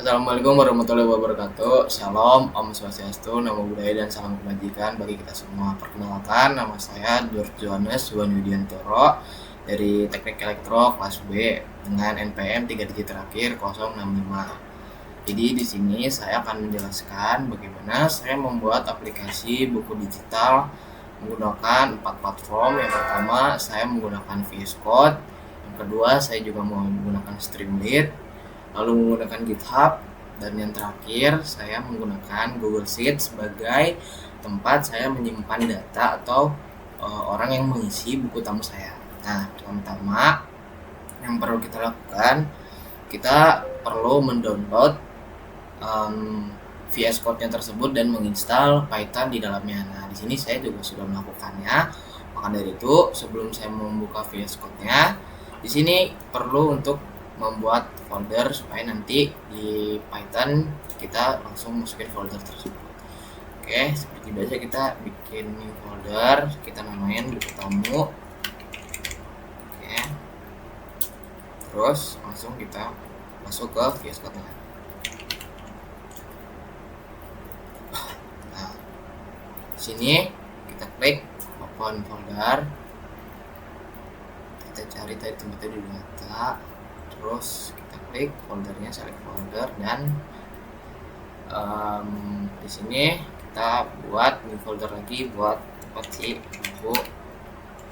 Assalamualaikum warahmatullahi wabarakatuh. Shalom, Om Swastiastu, Namo Buddhaya dan salam kebajikan bagi kita semua. Perkenalkan, nama saya George Johannes Widiantoro dari Teknik Elektro kelas B dengan NPM 3 digit terakhir 065. Jadi di sini saya akan menjelaskan bagaimana saya membuat aplikasi buku digital menggunakan 4 platform. Yang pertama, saya menggunakan VS Code. Yang kedua, saya juga menggunakan Streamlit, lalu menggunakan GitHub, dan yang terakhir saya menggunakan Google Sheet sebagai tempat saya menyimpan data atau orang yang mengisi buku tamu saya. Nah, pertama-tama yang perlu kita lakukan, kita perlu mendownload VS Code-nya tersebut dan menginstal Python di dalamnya. Nah, di sini saya juga sudah melakukannya. Maka dari itu, sebelum saya membuka VS Code-nya, di sini perlu untuk membuat folder supaya nanti di Python kita langsung masukin folder tersebut. Oke, seperti biasa kita bikin new folder, kita namain buku tamu. Oke, terus langsung kita masuk ke VS Code-nya. Nah, sini kita klik open folder, kita cari tadi tempatnya di data, terus kita klik foldernya, select folder, dan di sini kita buat new folder lagi buat tempat si buku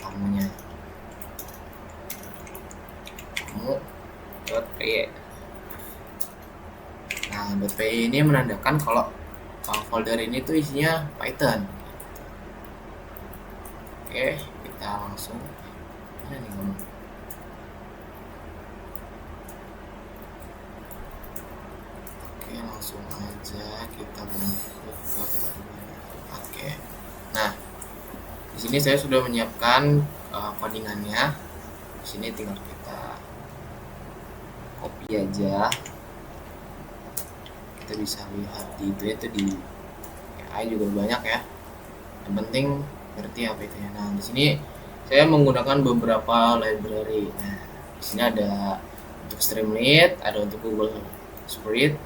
tamunya, tamu.py. Nah, .py ini menandakan kalau folder ini tuh isinya Python. Oke, kita langsung mana nih ngomong. Oke, langsung aja kita buka. Oke. Nah, di sini saya sudah menyiapkan codingannya. Di sini tinggal kita copy aja. Kita bisa lihat di AI juga banyak ya. Yang penting ngerti apa itu ya. Nah, di sini saya menggunakan beberapa library. Nah, di sini ada untuk Streamlit, ada untuk Google Spread,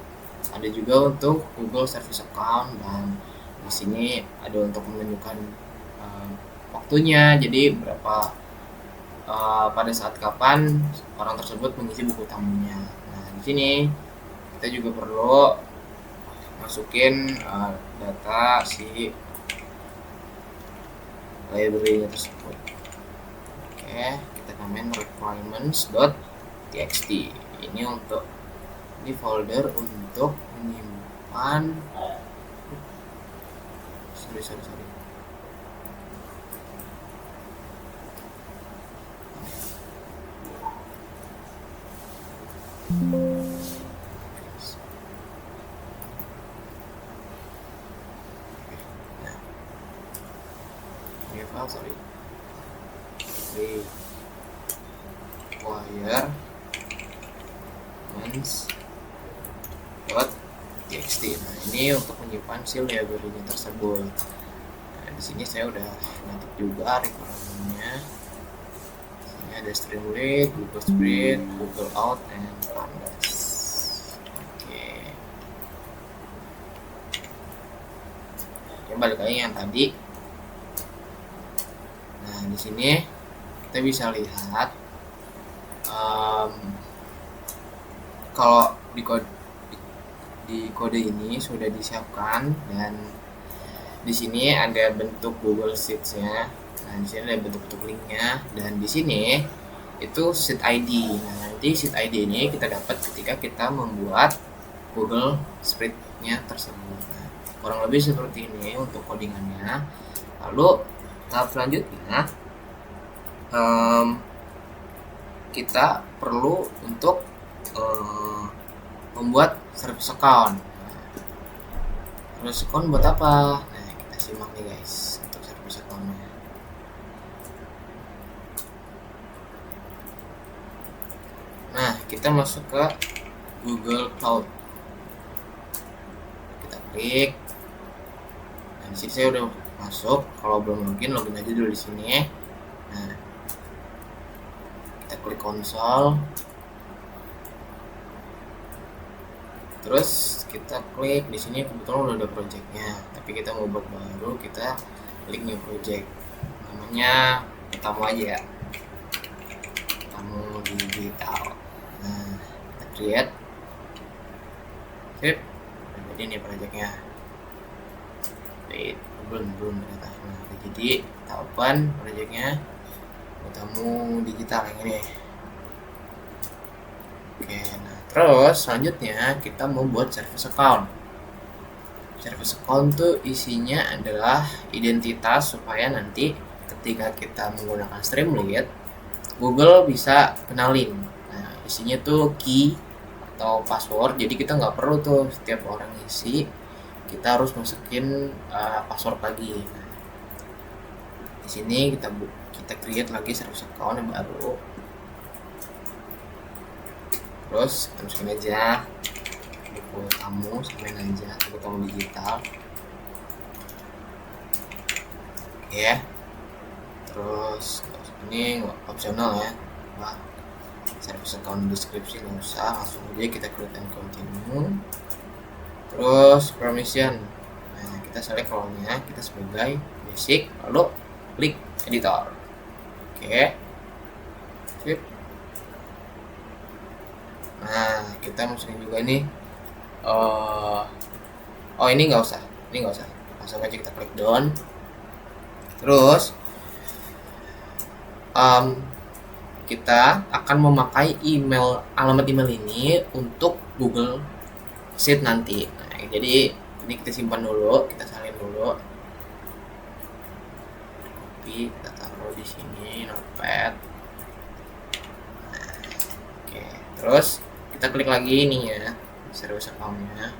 ada juga untuk Google Service Account, dan di sini ada untuk menunjukkan waktunya. Jadi berapa pada saat kapan orang tersebut mengisi buku tamunya. Nah, di sini kita juga perlu masukin data si library-nya tersebut. Oke, kita namain requirements.txt. Ini untuk di folder untuk menyimpan sorry. requirements.txt. Nah, ini untuk menyimpan si library-nya tersebut. Nah, di sini saya udah ngetik juga requirement-nya. Sini ada Streamlit, Google Spread, Google Out, and Pandas. Oke. Oke, balik lagi yang tadi. Nah, di sini kita bisa lihat kalau di kode ini sudah disiapkan, dan di sini ada bentuk Google Sheets-nya. Nah, di sini ada bentuk linknya, dan di sini itu sheet ID. Nah, nanti sheet ID ini kita dapat ketika kita membuat Google Spread-nya tersebut. Nah, kurang lebih seperti ini untuk codingannya. Lalu tahap selanjutnya kita perlu untuk membuat service account. Service account buat apa? Nah, kita simak nih guys untuk service account-nya. Nah, kita masuk ke Google Cloud. Kita klik. Nah, di sini saya udah masuk. Kalau belum login aja dulu di sini. Nah, kita klik konsol. Terus kita klik di sini, kebetulan udah ada projectnya, tapi kita mau buat baru, kita klik new project, namanya tamu aja ya, tamu digital. Nah, kita create, sip, jadi ini projectnya. Wait, belum ternyata. Nah, jadi kita open projectnya, tamu digital yang ini. Oke, nah terus selanjutnya kita mau buat service account. Service account tuh isinya adalah identitas supaya nanti ketika kita menggunakan Streamlit, Google bisa kenalin. Nah, isinya tuh key atau password, jadi kita nggak perlu tuh setiap orang isi kita harus masukin password lagi. Nah, di sini kita create lagi service account yang baru. Terus kita masukin aja buku tamu, samain aja buku tamu digital. Oke, terus ini opsional ya. Wah, service account deskripsi nggak usah, langsung aja kita create and continue. Terus permission, nah kita select role-nya, kita sebagai basic, lalu klik editor. Oke, sip. Nah, kita masukin juga nih. Ini nggak usah, langsung aja kita klik done. Terus kita akan memakai alamat email ini untuk Google Sheet nanti. Nah, jadi ini kita simpan dulu, kita salin dulu. Copy, kita taruh di sini notepad. Nah, oke, terus kita klik lagi nih ya, service account-nya.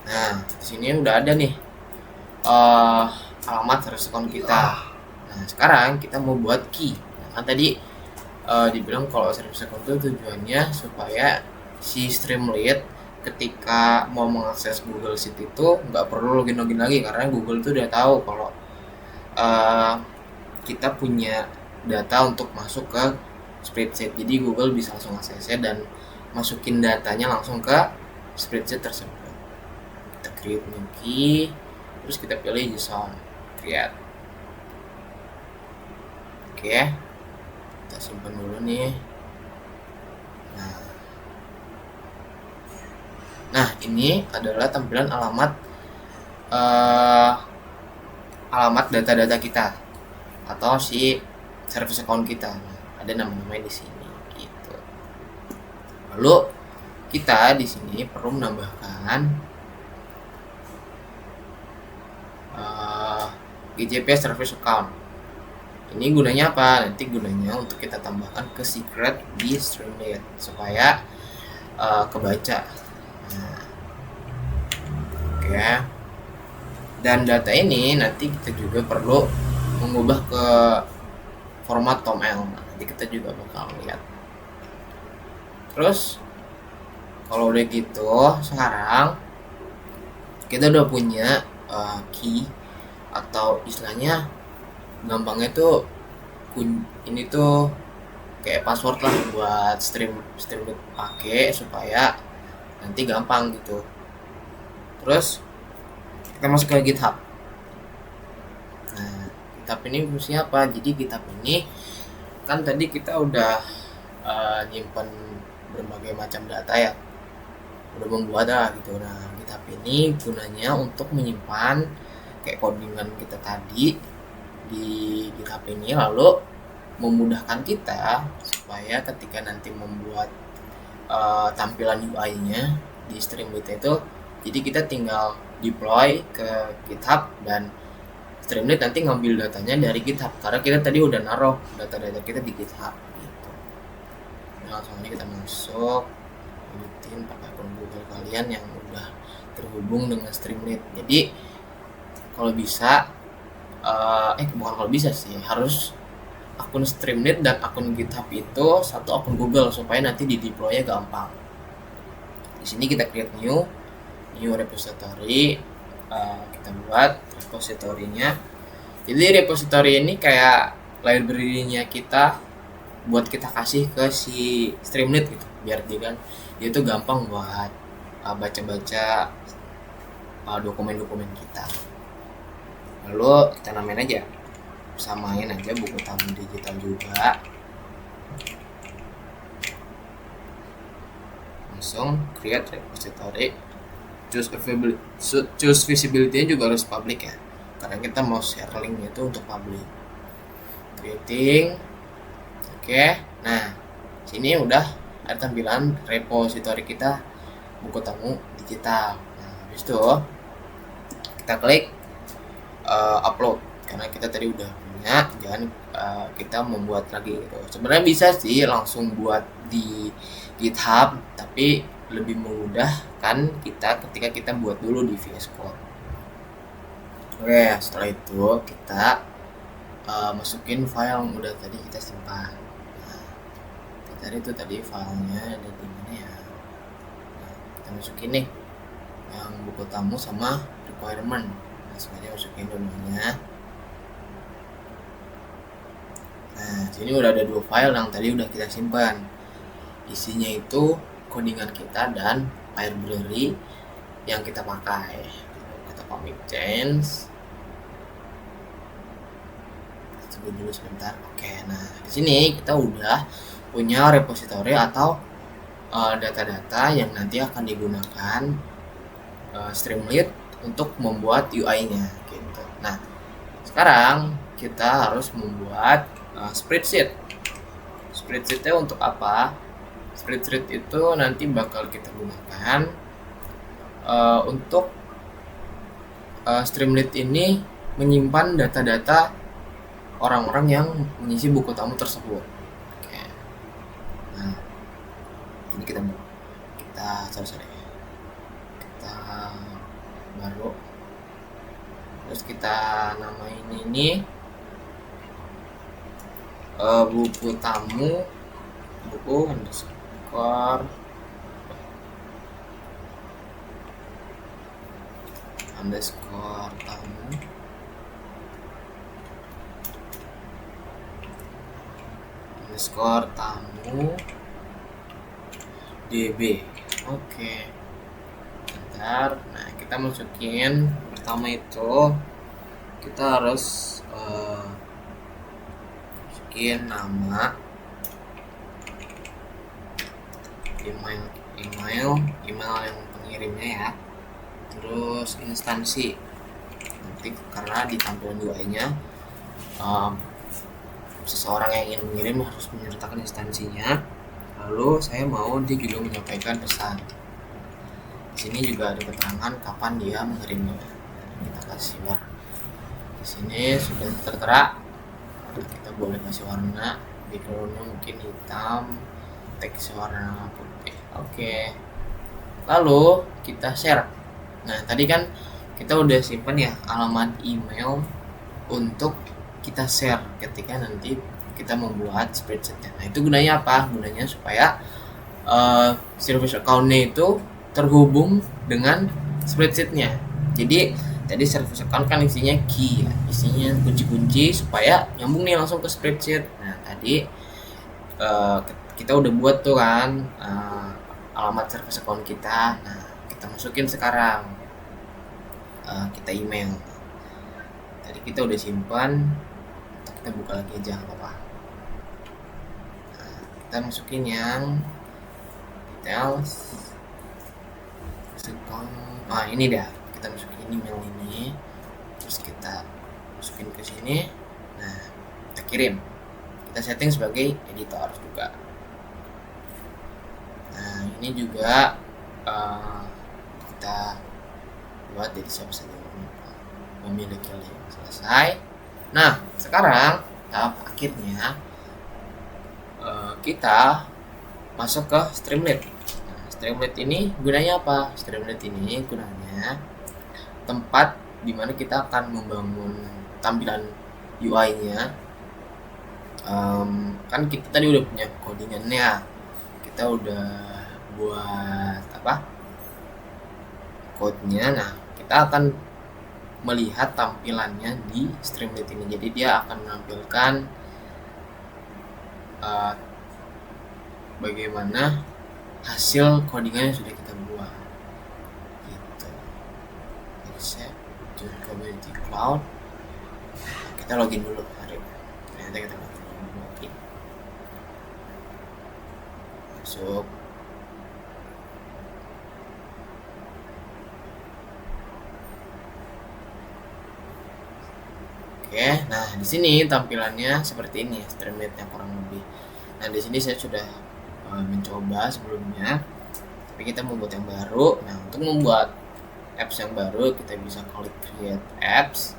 Nah, di sini udah ada nih alamat service account kita. Nah, sekarang kita mau buat key. Nah, kan tadi dibilang kalau service account itu tujuannya supaya si Streamlit ketika mau mengakses Google Sheet itu nggak perlu login lagi, karena Google itu udah tahu kalau kita punya data untuk masuk ke spreadsheet. Jadi Google bisa langsung aksesnya dan masukin datanya langsung ke spreadsheet tersebut. Kita create new key, terus kita pilih JSON, create. Oke, kita simpan dulu nih. Nah, ini adalah tampilan alamat data-data kita atau si service account kita. Nah, ada nama-namanya di sini gitu. Lalu kita di sini perlu menambahkan GJP service account. Ini gunanya apa? Nanti gunanya untuk kita tambahkan ke secret di Streamlit supaya kebaca. Nah, oke. Dan data ini nanti kita juga perlu mengubah ke format TOML. Nanti kita juga bakal lihat. Terus kalau udah gitu, sekarang kita udah punya key atau istilahnya gampangnya tuh ini tuh kayak password lah buat Streamlit pakai supaya nanti gampang gitu. Terus kita masuk ke GitHub. Nah, GitHub ini fungsinya apa? Jadi GitHub ini kan tadi kita udah nyimpen berbagai macam data ya, udah membuat lah gitu. Nah, GitHub ini gunanya untuk menyimpan kayak codingan kita tadi di GitHub ini, lalu memudahkan kita supaya ketika nanti membuat tampilan UI-nya di Streamlit itu, jadi kita tinggal deploy ke GitHub dan Streamlit nanti ngambil datanya dari GitHub karena kita tadi udah naruh data-data kita di GitHub gitu. Nah, langsung aja kita masuk, editin pakai akun Google kalian yang udah terhubung dengan Streamlit. Jadi kalau bisa bukan kalau bisa sih, harus akun Streamlit dan akun GitHub itu satu akun Google supaya nanti di deploy-nya gampang. Di sini kita create new repository, kita buat repository-nya. Jadi repository ini kayak library-nya kita buat kita kasih ke si Streamlit gitu, biar dia tuh gampang buat baca-baca dokumen-dokumen kita. Lalu kita namain aja, samain aja buku tamu digital juga, langsung create repository. Choose visibility juga harus public ya, karena kita mau share linknya itu untuk public. Creating. Oke, nah sini udah ada tampilan repository kita buku tamu digital. Nah, habis itu kita klik upload, karena kita tadi udah punya, jangan kita membuat lagi gitu. Sebenarnya bisa sih langsung buat di GitHub, tapi lebih memudahkan kita ketika kita buat dulu di VS Code. Oke, setelah itu kita masukin file yang udah tadi kita simpan. Nah, kita tadi filenya ada di mana ya? Nah, kita masukin nih yang buku tamu sama requirement. Nah, semuanya masukin dulunya. Nah, sini udah ada 2 file yang tadi udah kita simpan. Isinya itu codingan kita dan library yang kita pakai. Kita commit change. Tunggu dulu sebentar. Oke, nah di sini kita udah punya repository atau data-data yang nanti akan digunakan Streamlit untuk membuat UI-nya gitu. Nah, sekarang kita harus membuat spreadsheet. Spreadsheet-nya untuk apa? Spreadsheet itu nanti bakal kita gunakan untuk Streamlit ini menyimpan data-data orang-orang yang mengisi buku tamu tersebut. Oke. Nah, ini kita baru terus kita namain ini buku tamu, buku underscore tamu db. Oke. Bentar. Nah, kita masukin pertama itu kita harus masukin nama, email yang pengirimnya ya, terus instansi. Nanti karena di tampilan UI-nya seseorang yang ingin mengirim harus menyertakan instansinya. Lalu saya mau dia juga menyampaikan pesan. Di sini juga ada keterangan kapan dia mengirimnya. Kita kasih warna. Di sini sudah tertera. Kita boleh kasih warna. Backgroundnya mungkin hitam, teks warna putih. Oke. Lalu kita share. Nah, tadi kan kita udah simpan ya alamat email untuk kita share ketika nanti kita membuat spreadsheet-nya. Nah, itu gunanya apa? Gunanya supaya service account-nya itu terhubung dengan spreadsheet-nya. Jadi tadi service account kan isinya key ya, isinya kunci-kunci supaya nyambung nih langsung ke spreadsheet. Nah, tadi kita udah buat tuh kan alamat service account kita. Nah, kita masukin sekarang, kita email. Tadi kita udah simpan, kita buka lagi aja nggak apa-apa. Nah, kita masukin yang details. Nah, ini dah, kita masukin email ini, terus kita masukin ke sini. Nah, kita kirim. Kita setting sebagai editor juga. Nah, ini juga kita buat jadi siapa saja memiliki link. Selesai. Nah, sekarang tahap akhirnya kita masuk ke Streamlit. Nah, Streamlit ini gunanya apa? Streamlit ini gunanya tempat dimana kita akan membangun tampilan UI-nya. Kan kita tadi udah punya codingannya, kita udah buat code-nya. Nah, kita akan melihat tampilannya di Streamlit ini. Jadi dia akan menampilkan bagaimana hasil codingan yang sudah kita buat gitu. Accept to Community Cloud. Kita login dulu hari ternyata kita login masuk. Oke, nah di sini tampilannya seperti ini, Streamlit-nya kurang lebih. Nah di sini saya sudah mencoba sebelumnya, tapi kita membuat yang baru. Nah untuk membuat apps yang baru kita bisa klik create apps.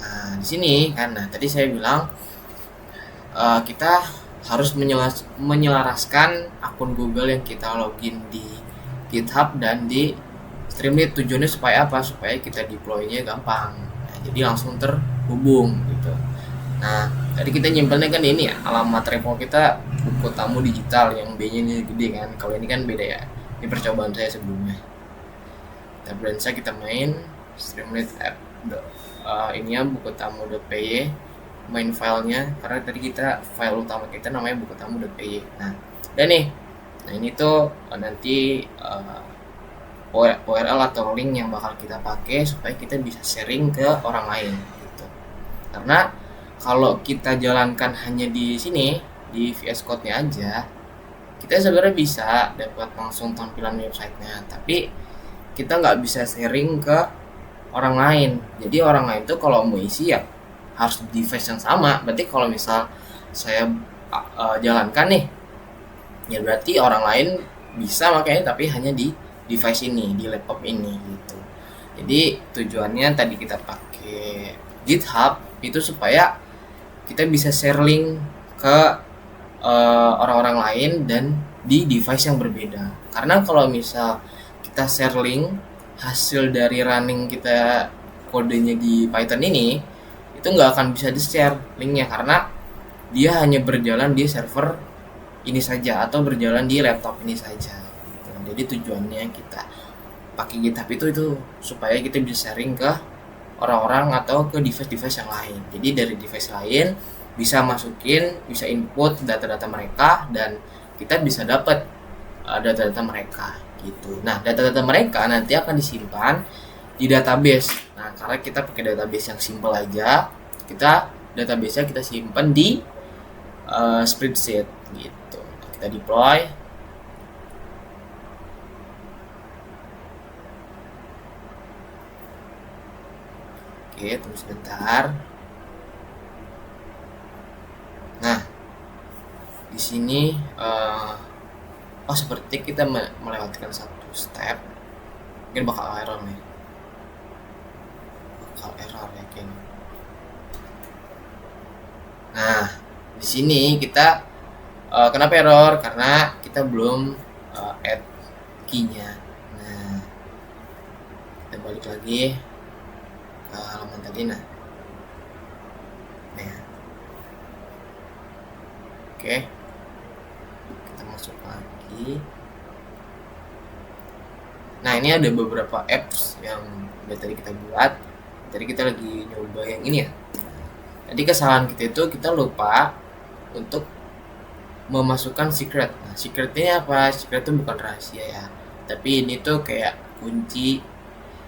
Nah di sini kan, nah tadi saya bilang kita harus menyelaraskan akun Google yang kita login di GitHub dan di Streamlit. Tujuannya supaya apa? Supaya kita deploy-nya gampang. Nah, jadi langsung terhubung gitu. Nah, tadi kita nyimpennya kan ini ya, alamat repo kita buku tamu digital yang B-nya ini gede kan. Kalau ini kan beda ya. Ini percobaan saya sebelumnya. Kita browse, kita main Streamlit app. Ini ya buku tamu.py, main filenya, karena tadi kita file utama kita namanya buku tamu.py. Nah, dan nih, nah ini tuh nanti URL atau link yang bakal kita pakai supaya kita bisa sharing ke orang lain gitu. Karena kalau kita jalankan hanya di sini di VS Code-nya aja, kita sebenarnya bisa dapat langsung tampilan websitenya, tapi kita nggak bisa sharing ke orang lain. Jadi orang lain tuh kalau mau isi ya harus di device yang sama. Berarti kalau misal saya jalankan nih, ya berarti orang lain bisa makanya, tapi hanya di device ini, di laptop ini gitu. Jadi tujuannya tadi kita pakai GitHub itu supaya kita bisa share link ke orang-orang lain dan di device yang berbeda. Karena kalau misal kita share link hasil dari running kita kodenya di Python ini, itu nggak akan bisa di share linknya karena dia hanya berjalan di server ini saja atau berjalan di laptop ini saja. Jadi tujuannya kita pakai GitHub itu supaya kita bisa sharing ke orang-orang atau ke device-device yang lain. Jadi dari device lain bisa masukin, bisa input data-data mereka dan kita bisa dapat data-data mereka gitu. Nah, data-data mereka nanti akan disimpan di database. Nah, karena kita pakai database yang simple aja, kita database-nya kita simpan di spreadsheet gitu. Kita deploy. Oke, tunggu sebentar. Nah, di sini seperti kita melewatkan satu step, mungkin bakal error nih. Bakal error ya kayaknya. Nah, di sini kita kenapa error? Karena kita belum add key-nya. Nah, kita balik lagi ke halaman tadi. Nah, oke, kita masuk lagi. Nah, ini ada beberapa apps yang udah tadi kita buat. Tadi kita lagi nyoba yang ini ya. Jadi kesalahan kita itu kita lupa untuk memasukkan secret. Nah, secretnya apa? Secret itu bukan rahasia ya, tapi ini tuh kayak kunci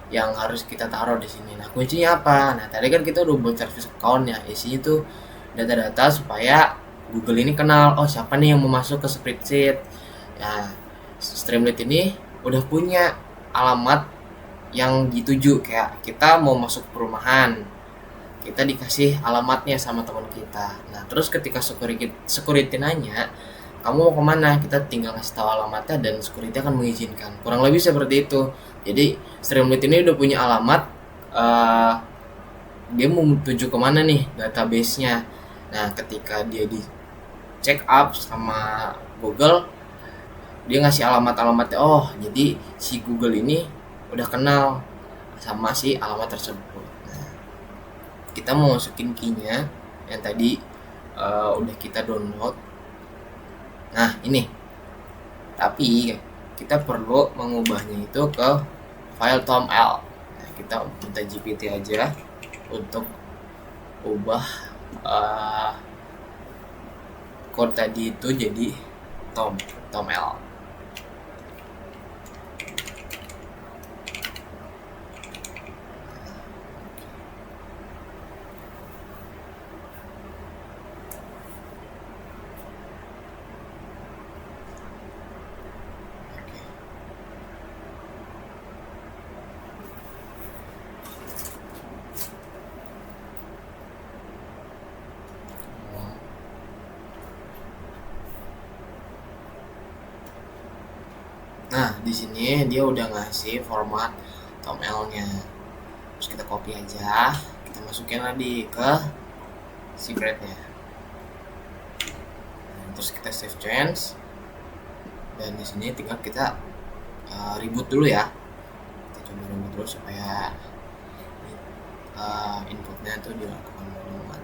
yang harus kita taruh di sini. Nah, kuncinya apa? Nah, tadi kan kita udah buat service account ya, isinya tuh data-data supaya Google ini kenal, oh siapa nih yang mau masuk ke spreadsheet. Nah, Streamlit ini udah punya alamat yang dituju, kayak kita mau masuk perumahan, kita dikasih alamatnya sama teman kita. Nah, terus ketika security nanya, kamu mau kemana? Kita tinggal ngasih tahu alamatnya dan security akan mengizinkan. Kurang lebih seperti itu. Jadi Streamlit ini udah punya alamat, dia mau tuju kemana nih database-nya. Nah, ketika dia di check up sama Google, dia ngasih alamat-alamatnya. Oh, jadi si Google ini udah kenal sama si alamat tersebut. Nah, kita mau masukin key-nya yang tadi udah kita download. Nah, ini. Tapi kita perlu mengubahnya itu ke file toml. Nah, kita minta GPT aja untuk ubah code tadi itu jadi toml. Nah, di sini dia udah ngasih format toml-nya. Terus kita copy aja, kita masukin lagi ke secret-nya. Nah, terus kita save change. Dan di sini tinggal kita reboot dulu ya. Kita coba reboot dulu supaya inputnya itu dilakukan ulang.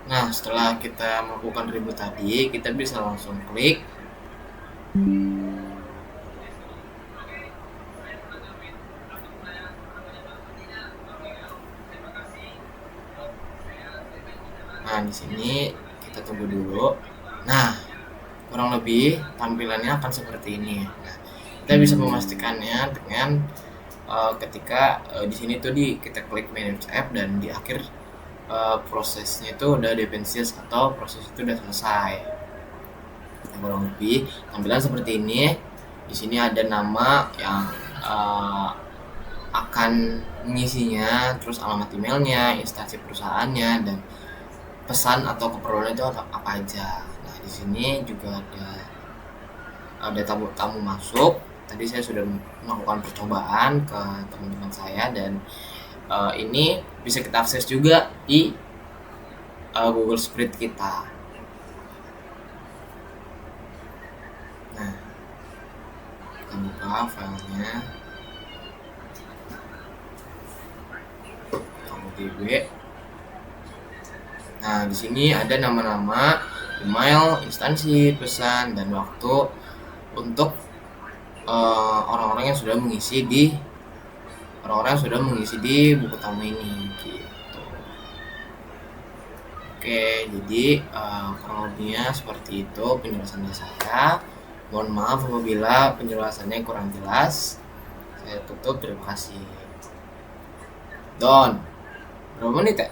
Nah, setelah kita melakukan reboot tadi, kita bisa langsung klik Nah, di sini kita tunggu dulu. Nah, kurang lebih tampilannya akan seperti ini. Nah, kita bisa memastikannya dengan ketika di sini tuh kita klik manage app dan di akhir prosesnya itu udah defensive atau proses itu udah selesai. Nah, kurang lebih tampilan seperti ini. Di sini ada nama yang akan mengisinya, terus alamat emailnya, instansi perusahaannya, dan pesan atau keperluan itu apa aja. Nah, di sini juga ada tamu masuk. Tadi saya sudah melakukan percobaan ke teman-teman saya dan ini bisa kita akses juga di Google Spreadsheet kita. Nah, kita buka filenya. DB. Nah, di sini ada nama-nama, email, instansi, pesan, dan waktu untuk orang-orang yang sudah mengisi di buku tamu ini gitu. Oke, jadi kurang lebihnya seperti itu penjelasannya saya. Mohon maaf apabila penjelasannya kurang jelas. Saya tutup, terima kasih. Don, berapa menit ya?